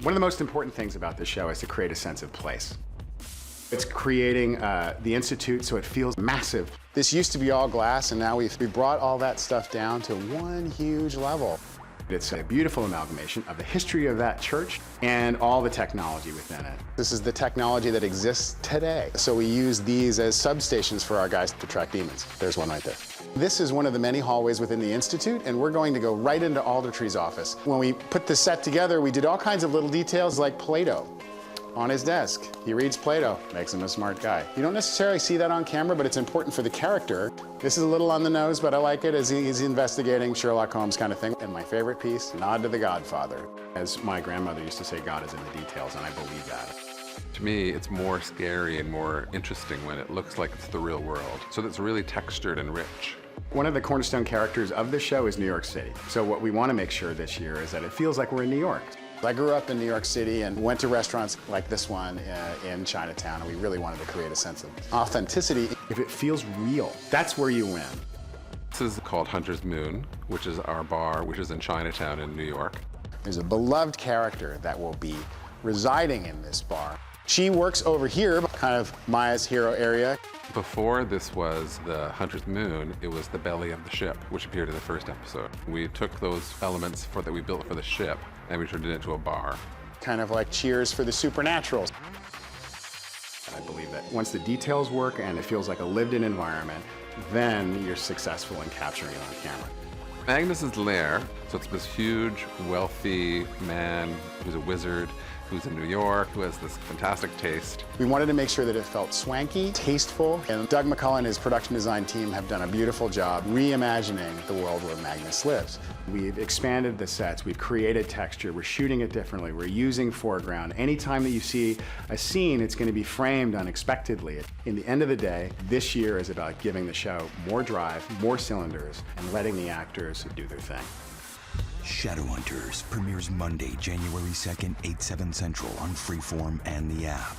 One of the most important things about this show is to create a sense of place. It's creating the Institute so it feels massive. This used to be all glass, and now we brought all that stuff down to one huge level. It's a beautiful amalgamation of the history of that church and all the technology within it. This is the technology that exists today. So we use these as substations for our guys to track demons. There's one right there. This is one of the many hallways within the Institute, and we're going to go right into Aldertree's office. When we put the set together, we did all kinds of little details like Plato. On his desk, he reads Plato, makes him a smart guy. You don't necessarily see that on camera, but it's important for the character. This is a little on the nose, but I like it as he's investigating Sherlock Holmes kind of thing. And my favorite piece, nod to the Godfather. As my grandmother used to say, God is in the details, and I believe that. To me, it's more scary and more interesting when it looks like it's the real world. So that's really textured and rich. One of the cornerstone characters of the show is New York City. So what we want to make sure this year is that it feels like we're in New York. I grew up in New York City and went to restaurants like this one in Chinatown, and we really wanted to create a sense of authenticity. If it feels real, that's where you win. This is called Hunter's Moon, which is our bar, which is in Chinatown in New York. There's a beloved character that will be residing in this bar. She works over here, kind of Maya's hero area. Before this was the Hunter's Moon, it was the belly of the ship, which appeared in the first episode. We took those elements that we built for the ship, and we turned it into a bar. Kind of like Cheers for the supernatural. I believe that once the details work and it feels like a lived-in environment, then you're successful in capturing it on camera. Magnus's lair, so it's this huge, wealthy man who's a wizard, who's in New York, who has this fantastic taste. We wanted to make sure that it felt swanky, tasteful, and Doug McCullough and his production design team have done a beautiful job reimagining the world where Magnus lives. We've expanded the sets, we've created texture, we're shooting it differently, we're using foreground. Anytime that you see a scene, it's going to be framed unexpectedly. In the end of the day, this year is about giving the show more drive, more cylinders, and letting the actors do their thing. Shadowhunters premieres Monday, January 2nd, 8/7 Central on Freeform and the app.